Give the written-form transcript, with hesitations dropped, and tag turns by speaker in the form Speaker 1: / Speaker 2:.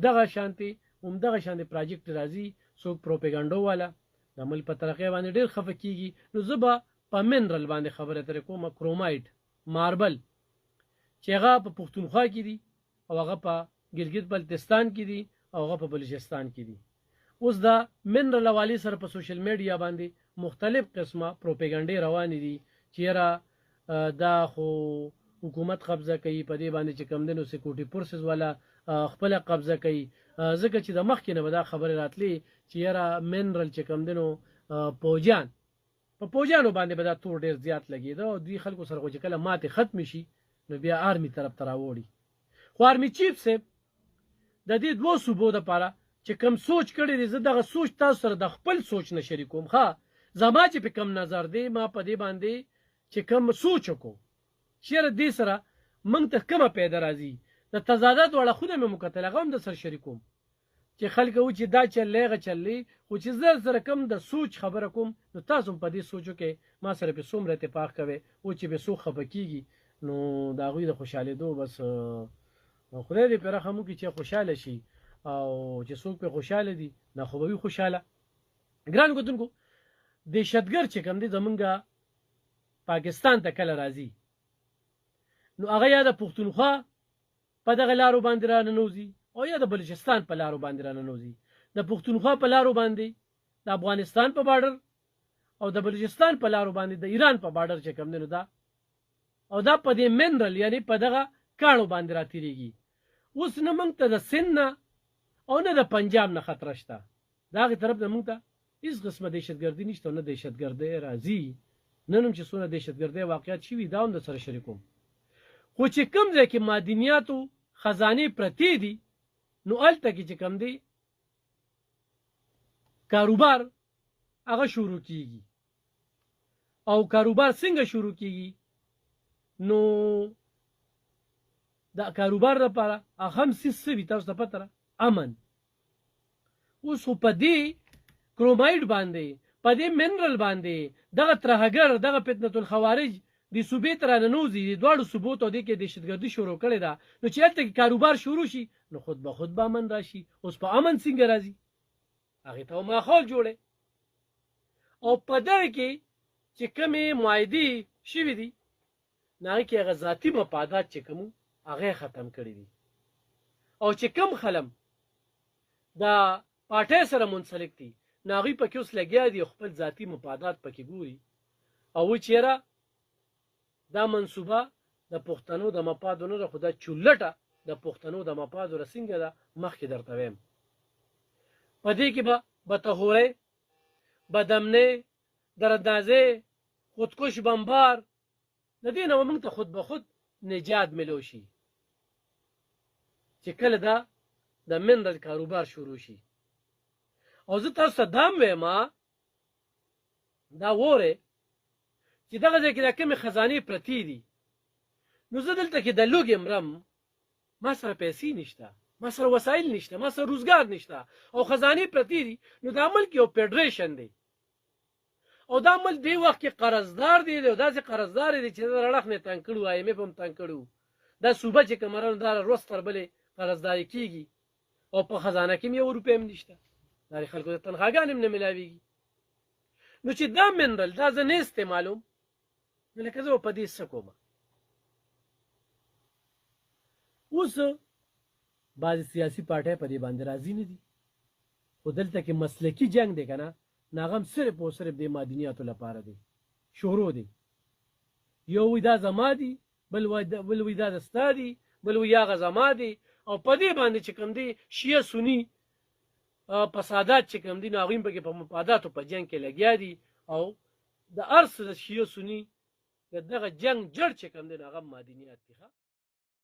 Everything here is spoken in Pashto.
Speaker 1: دغه شانتي همدغه شانتي پراجیکټ راځي څوک پروپاګانډو والا د عمل په طریقې باندې ډېر خفه کیږي. نو زه به په منرل باندې خبره ترې کوم، کرومایډ ماربل چې هغه په پښتونخوا کې دي او هغه په ګلګت بلتستان کې دي او هغه په بلوچستان کې دي. اوس دا منرل حوالې سره په سوشل میډیا باندې مختلف قسمه پروپاګانډې روانې دي چې یاره دا خو حکومت قبضه کوي، په دې باندې چې کم دنو سکیورټي فورسز والا خپل قبضه کوي. ځکه چې د مخکې نه به دا خبرې راتلې چې یاره منرل چې کم دنو پوجان په پوجانو باندې به دا تور ډېر زیات لګېده او دوی خلکو سره خو چې کله ماتې ختمې شي نو بیا آرمي طرف ته راوړي. خو آرمي چیف صاحب د دې دوو صوبو دپاره چې کم سوچ کړی دی، زه دغه سوچ تاسو سره د خپل سوچ نه شریکوم. ښه زما چې په کم نظر دی، ما په دې باندې چې کم سوچ وکړو چېرې دې سره موږ ته کومه پیدا راځي د تضادات واړه خونه مې مکتل، هغه هم د سره شریکوم چې خلک و چې دا چللی هغه چللی. خو چې زه سره کوم د سوچ خبره کوم نو تاسو هم په دې سوچو کې ما سره پې څومره اتفاق کوئ و چې به څوک خفه کېږي نو د هغوی د خوشحالېدو بس خدای دې پرې رحم وکړي چې خوشحاله شي او چې څوک پې خوشحاله دي نه خو به وي خوشحاله. ګران کتونکو دهشتګرد چې کوم دی زمونږ پاکستان ته کله راځي نو هغه یا د پښتونخوا په دغه لارو باندې راننوځي او یا د بلوچستان په لارو باندې راننوځي. د پښتونخوا په لارو باندې د افغانستان په بارډر او د بلوچستان په لارو باندې د ایران په بارډر چې کوم دی نو دا او دا په دې منرل یعنی په دغه کاڼو باندې راتېرېږي. اوس نه موږ ته د سند نه او نه د پنجاب نه خطره شته، د هغې طرف نه موږ ته هېڅ قسمه دهشتګردي نشته او نه دهشتګردۍ راځي. نن هم چې څونه دهشتګردۍ واقعیت شوي دا هم در سره شریکوم. خو چې کوم ځای کې معدنیاتو خزانې پرتې دي نو هلته کې چې کوم دی کاروبار هغه شروع کیږي. او کاروبار څنګه شروع کیږي نو د کاروبار لپاره هغه هم څه وي تاسو ته پته ده، امن. اوس خو په دې کرومایډ باندې په دې منرل باندې دغه ترهګر دغه فتنة الخوارج د صوبې ته راننوځي، د دواړو صوبو ته دې کې دهشتګردي شروع کړې ده نو چې هلته کې کاروبار شروع شي نو خود به خود به امن راشي. اوس په امن څنګه راځي؟ هغې ته ماحول جوړی او په دغه کې چې کومې معاهدې شوي دي نو هغې کې هغه ذاتي مفادات چې کوم هغه ختم کړي دي او چې کم خلم د پارټۍ سره منسلک دي نو هغوی پکې اوس لګیا دي خپل ذاتي مفادات پکې ګوري او چېره دا منصوبه د پښتنو د مفادو نه ده خو دا چولټه د پښتنو د مفادو نه څنګه ده مخکې درته وایم. په دې کې به بتهورۍ، بدامنۍ، دراندازۍ، خودکش بمبار د دې نه به موږ ته خود به خود نجات ملو شي چې کله دا د منرل کاروبار شروع شي. او زه تاسو ته دا هم وایم دا وورئ چې دغه ځای کې دا کومې خزانې پرتې دي نو زه دلته کې د لوږې مرم، ما سره پیسې نشته، ما سره وسایل نشته، ما سره روزګار نشته او خزانې پرتې دي نو دا ملک یو فیډریشن دی او دا ملک دې وخت کې قرضدار دی او داسې قرضدار دی چې رړخ نه تنګ کړي وو، IMF هم تنګ کړي وو. دا صوبه چې کومه دا روز تر بلې قرضداري کېږي او په خزانه کې هم یو روپۍ هم نشته، دا خلکو ته تنخواګانې هم نه میلاویږي. نو چې دا منرل دا زه نه استعمالوم نو لکه زه به په دې څه کومه. اوس بعضې سیاسي پارټۍ په دې باندې راضي نه دي خو دلته کې مسلکي جنګ دی که نه نو هغه هم صرف او صرف د معدنیاتو لپاره دی شروع دی. یو وی دا زما دي، بل وی دا د ستا دي، بل وی هغه زما دي او په دې باندې چې کوم دی شیعه سني فسادات چې کوم دي نو هغوی هم پکې په مفاداتو په جنګ کې لګیا دي او د هر څه د شیعه سني د دغه جنګ جړ چې کوم دی نو هغه معدنیات دي.